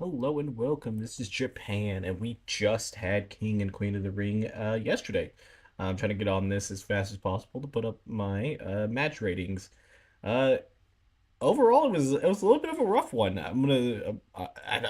Hello and welcome. This is Japan, and we just had King and Queen of the Ring yesterday. I'm trying to get on this as fast as possible to put up my match ratings. Uh, Overall, it was a little bit of a rough one. I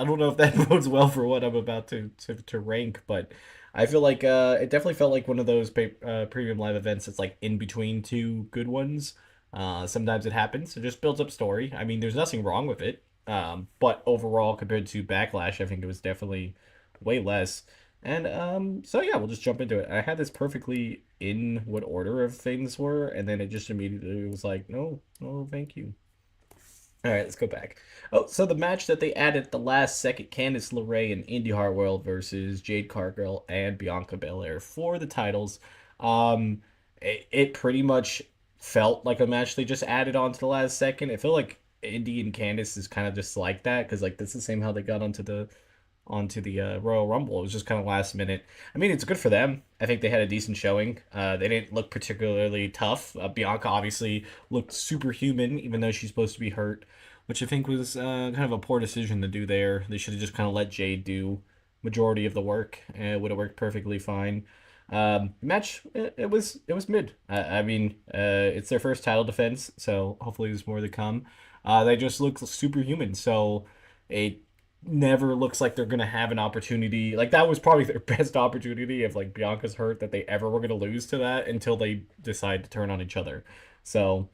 don't know if that bodes well for what I'm about to rank, but I feel like it definitely felt like one of those premium live events that's like in between two good ones. Sometimes it happens. It just builds up story. I mean, there's nothing wrong with it. But overall, compared to Backlash, I think it was definitely way less. And so yeah, we'll just jump into it. I had this perfectly in what order of things were, and then it just immediately was like, no, no, thank you. All right, let's go back. Oh, so the match that they added at the last second, Candice LeRae and Indy Hartwell versus Jade Cargill and Bianca Belair for the titles. It pretty much felt like a match they just added on to the last second. It felt like Indy and Candice is kind of just like that because like that's the same how they got onto the Royal Rumble. It was just kind of last minute. I mean, it's good for them. I think they had a decent showing. They didn't look particularly tough. Bianca obviously looked superhuman, even though she's supposed to be hurt, which I think was kind of a poor decision to do there. They should have just kind of let Jade do majority of the work. And it would have worked perfectly fine. Match it was mid. I mean, it's their first title defense, so hopefully there's more to come. They just look superhuman, so it never looks like they're gonna have an opportunity. Like that was probably their best opportunity if like Bianca's hurt that they ever were gonna lose to that until they decide to turn on each other. So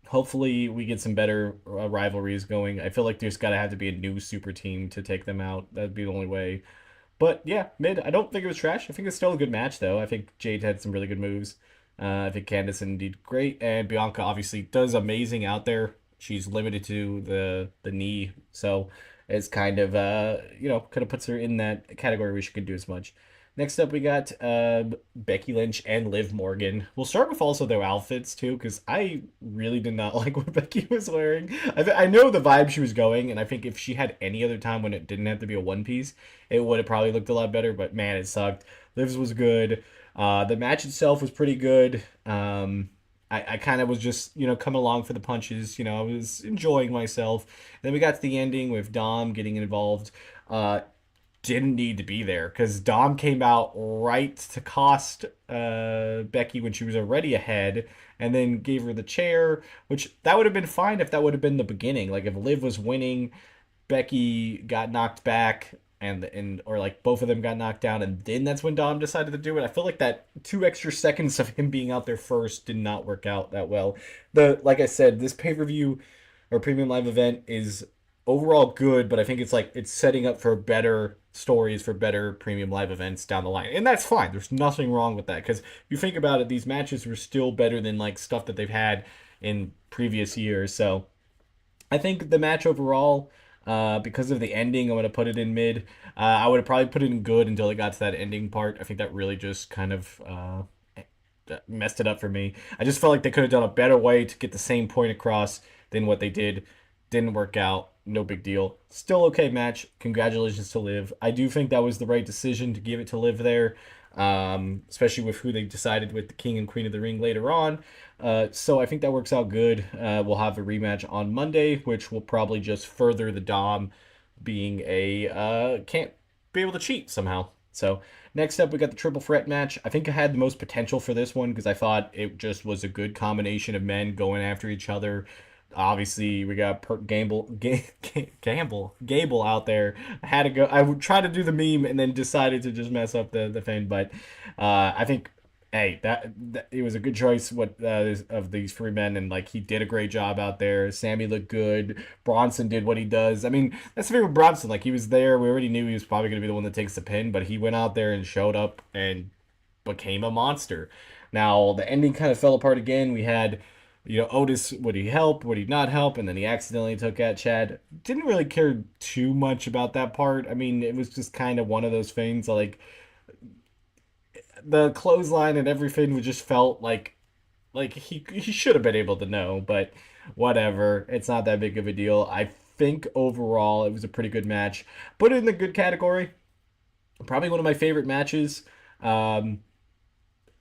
hopefully we get some better rivalries going. I feel like there's gotta have to be a new super team to take them out. That'd be the only way. But yeah, mid. I don't think it was trash. I think it's still a good match, though. I think Jade had some really good moves. I think Candice did great, and Bianca obviously does amazing out there. She's limited to the knee, so it's kind of kind of puts her in that category where she could do as much. Next up, we got Becky Lynch and Liv Morgan. We'll start with also their outfits too, because I really did not like what Becky was wearing. I know the vibe she was going, and I think if she had any other time when it didn't have to be a one piece, it would have probably looked a lot better. But man, it sucked. Liv's was good. The match itself was pretty good. I kind of was just coming along for the punches. I was enjoying myself. Then we got to the ending with Dom getting involved. Didn't need to be there because Dom came out right to cost Becky when she was already ahead, and then gave her the chair, which that would have been fine if that would have been the beginning. Like if Liv was winning, Becky got knocked back, and or like both of them got knocked down, and then that's when Dom decided to do it. I feel like that 2 extra seconds of him being out there first did not work out that well. The like I said, this pay per view or premium live event is overall good, but I think it's setting up for better stories for better premium live events down the line. And that's fine. There's nothing wrong with that because if you think about it, these matches were still better than like stuff that they've had in previous years. So I think the match overall, because of the ending, I'm going to put it in mid. I would have probably put it in good until it got to that ending part. I think that really just kind of messed it up for me. I just felt like they could have done a better way to get the same point across than what they did. Didn't work out. No big deal. Still okay match. Congratulations to Liv. I do think that was the right decision to give it to Liv there, especially with who they decided with the King and Queen of the Ring later on. So I think that works out good. We'll have a rematch on Monday, which will probably just further the Dom being a can't be able to cheat somehow. So next up, we got the triple threat match. I think I had the most potential for this one because I thought it just was a good combination of men going after each other. Obviously, we got Gable out there. I had to go. I would try to do the meme and then decided to just mess up the thing. But I think hey, that it was a good choice. What of these three men, and like he did a great job out there. Sammy looked good. Bronson did what he does. I mean, that's the thing with Bronson. Like he was there. We already knew he was probably going to be the one that takes the pin, but he went out there and showed up and became a monster. Now the ending kind of fell apart again. We had. Otis, would he help? Would he not help? And then he accidentally took out Chad. Didn't really care too much about that part. I mean, it was just kind of one of those things. Like the clothesline and everything was just felt like he should have been able to know, but whatever. It's not that big of a deal. I think overall it was a pretty good match. Put it in the good category. Probably one of my favorite matches. Um,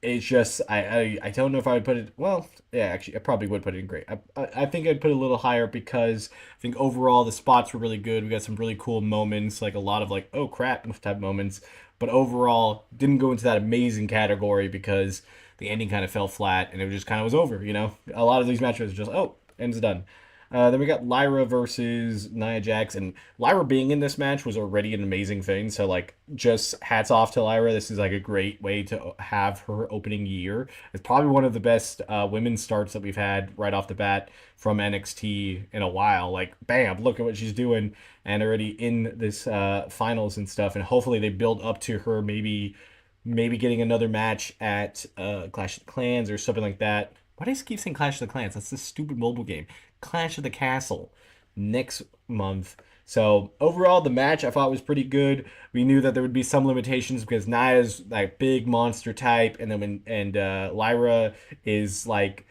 it's just I don't know if I would put it well. Yeah, actually, I probably would put it in great. I think I'd put it a little higher because I think overall the spots were really good. We got some really cool moments, like a lot of like oh crap type moments. But overall, didn't go into that amazing category because the ending kind of fell flat and it just kind of was over. You know, a lot of these matches are just oh ends done. Then we got Lyra versus Nia Jax, and Lyra being in this match was already an amazing thing. So like, just hats off to Lyra. This is like a great way to have her opening year. It's probably one of the best women's starts that we've had right off the bat from NXT in a while. Like, bam, look at what she's doing, and already in this finals and stuff. And hopefully they build up to her maybe getting another match at Clash of the Clans or something like that. Why do I keep saying Clash of the Clans? That's this stupid mobile game. Clash of the Castle next month. So overall, the match I thought was pretty good. We knew that there would be some limitations because Nia's like big monster type, and then Lyra is like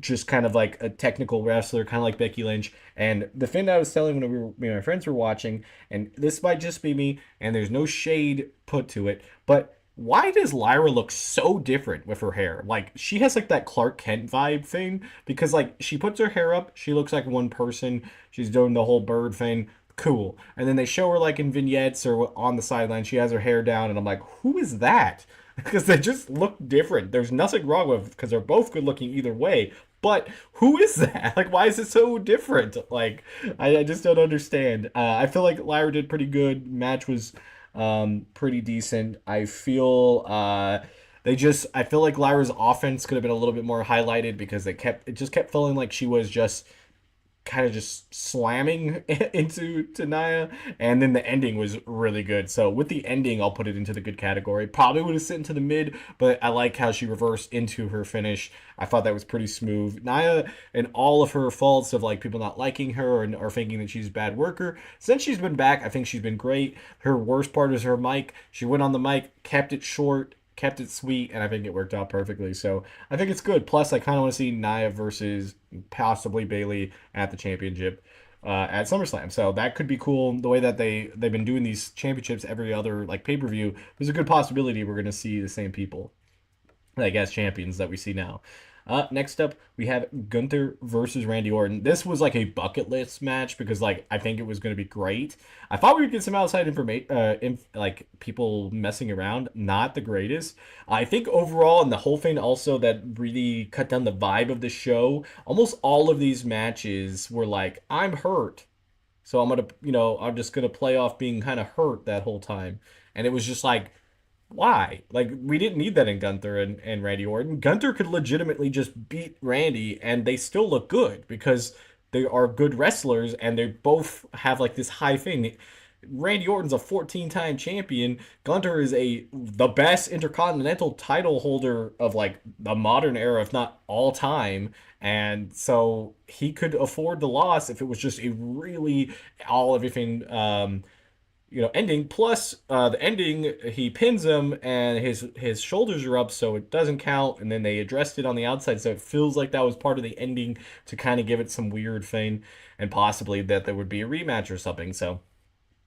just kind of like a technical wrestler, kind of like Becky Lynch. And the thing that I was telling when me and my friends were watching, and this might just be me, and there's no shade put to it, but why does Lyra look so different with her hair? Like she has like that Clark Kent vibe thing because like she puts her hair up, she looks like one person. She's doing the whole bird thing. Cool. And then they show her like in vignettes or on the sideline, she has her hair down, and I'm like, who is that? Because they just look different. There's nothing wrong with because they're both good looking either way. But who is that? Like, why is it so different? Like, I just don't understand. I feel like Lyra did pretty good. Match was pretty decent. I feel I feel like Lyra's offense could have been a little bit more highlighted because it just kept feeling like she was just kind of just slamming into to Nia, and then the ending was really good. So with the ending, I'll put it into the good category. Probably would have sit into the mid, but I like how she reversed into her finish. I thought that was pretty smooth. Nia and all of her faults of like people not liking her or thinking that she's a bad worker. Since she's been back, I think she's been great. Her worst part is her mic. She went on the mic, kept it short, kept it sweet, and I think it worked out perfectly. So I think it's good. Plus, I kind of want to see Nia versus possibly Bailey at the championship at SummerSlam. So that could be cool. The way that they've been doing these championships every other like pay per view, there's a good possibility we're going to see the same people like as champions that we see now. Next up, we have Gunther versus Randy Orton. This was like a bucket list match because like I think it was going to be great. I thought we would get some outside information, like people messing around. Not the greatest. I think overall, and the whole thing also that really cut down the vibe of the show. Almost all of these matches were like, I'm hurt, so I'm just gonna play off being kind of hurt that whole time, and it was just like why? Like, we didn't need that in Gunther and Randy Orton. Gunther could legitimately just beat Randy and they still look good because they are good wrestlers and they both have like this high thing. Randy Orton's a 14-time champion. Gunther is the best intercontinental title holder of like the modern era, if not all time. And so he could afford the loss if it was just a really all everything ending. Plus, the ending, he pins him and his shoulders are up, so it doesn't count. And then they addressed it on the outside, so it feels like that was part of the ending to kind of give it some weird thing, and possibly that there would be a rematch or something. So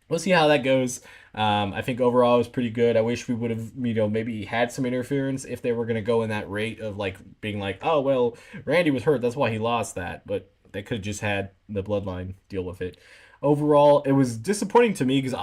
we'll see how that goes. I think overall it was pretty good. I wish we would have, maybe had some interference if they were going to go in that rate of like being like, oh, well, Randy was hurt. That's why he lost that. But they could have just had the bloodline deal with it. Overall, it was disappointing to me because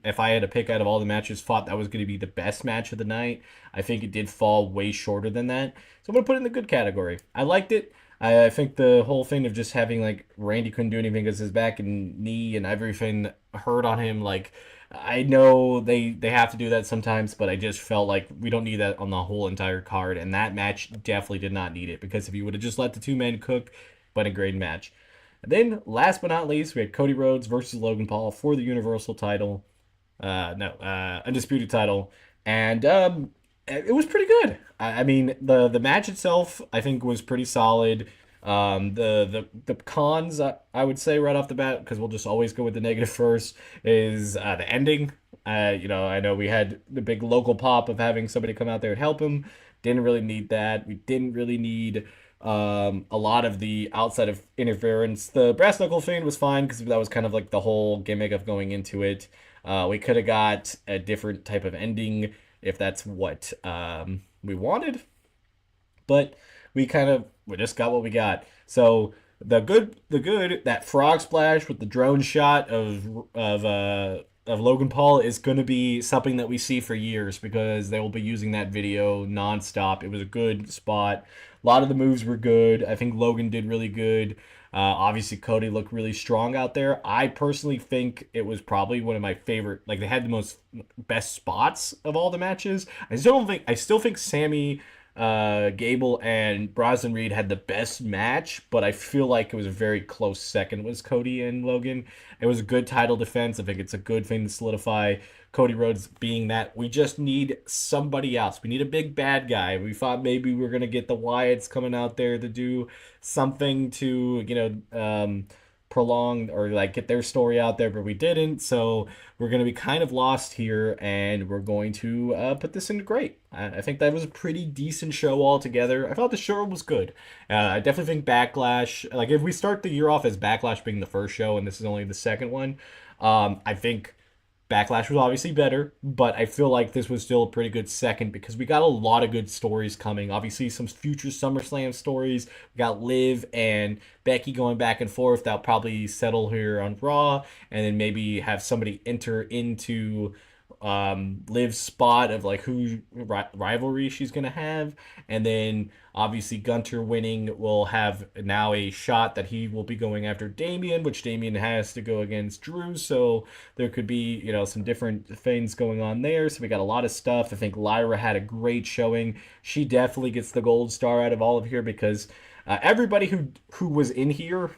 if I had to pick out of all the matches, thought that was going to be the best match of the night. I think it did fall way shorter than that. So I'm going to put it in the good category. I liked it. I think the whole thing of just having like Randy couldn't do anything because his back and knee and everything hurt on him. Like I know they have to do that sometimes, but I just felt like we don't need that on the whole entire card. And that match definitely did not need it because if you would have just let the two men cook, but a great match. And then last but not least, we had Cody Rhodes versus Logan Paul for the Universal title. No, undisputed title, and it was pretty good. I mean, the match itself, I think, was pretty solid. The cons, I would say right off the bat, because we'll just always go with the negative first, is the ending. I know we had the big local pop of having somebody come out there and help him. Didn't really need that. We didn't really need a lot of the outside of interference. The brass knuckle thing was fine because that was kind of like the whole gimmick of going into it. We could have got a different type of ending if that's what we wanted, but we just got what we got. So the good that frog splash with the drone shot of Logan Paul is going to be something that we see for years because they will be using that video nonstop. It was a good spot. A lot of the moves were good. I think Logan did really good. Obviously, Cody looked really strong out there. I personally think it was probably one of my favorite. Like they had the most best spots of all the matches. I still think Sammy Gable and Bronson Reed had the best match, but I feel like it was a very close second was Cody and Logan. It was a good title defense. I think it's a good thing to solidify Cody Rhodes being that. We just need somebody else. We need a big bad guy. We thought maybe we were gonna get the Wyatts coming out there to do something to, prolong or like get their story out there, but we didn't. So we're going to be kind of lost here, and we're going to put this into great. I think that was a pretty decent show altogether. I thought the show was good. I definitely think Backlash, like if we start the year off as Backlash being the first show and this is only the second one, I think Backlash was obviously better, but I feel like this was still a pretty good second because we got a lot of good stories coming. Obviously, some future SummerSlam stories. We got Liv and Becky going back and forth. That'll probably settle here on Raw, and then maybe have somebody enter into Liv's spot of like who rivalry she's gonna have, and then obviously Gunter winning will have now a shot that he will be going after Damian, which Damian has to go against Drew. So there could be some different things going on there. So we got a lot of stuff. I think Lyra had a great showing. She definitely gets the gold star out of all of here because everybody who was in here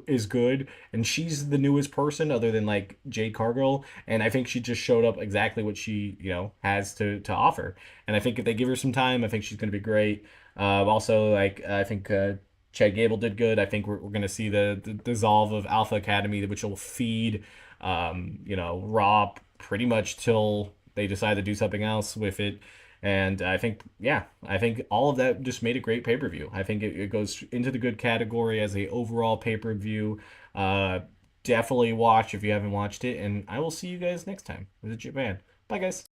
is good, and she's the newest person other than like Jade Cargill, and I think she just showed up exactly what she has to offer. And I think if they give her some time, I think she's going to be great. Also, like I think Chad Gable did good. I think we're going to see the dissolve of Alpha Academy, which will feed Raw pretty much till they decide to do something else with it. And I think, yeah, I think all of that just made a great pay per view. I think it goes into the good category as a overall pay per view. Uh, Definitely watch if you haven't watched it, and I will see you guys next time. This is Japan. Bye, guys.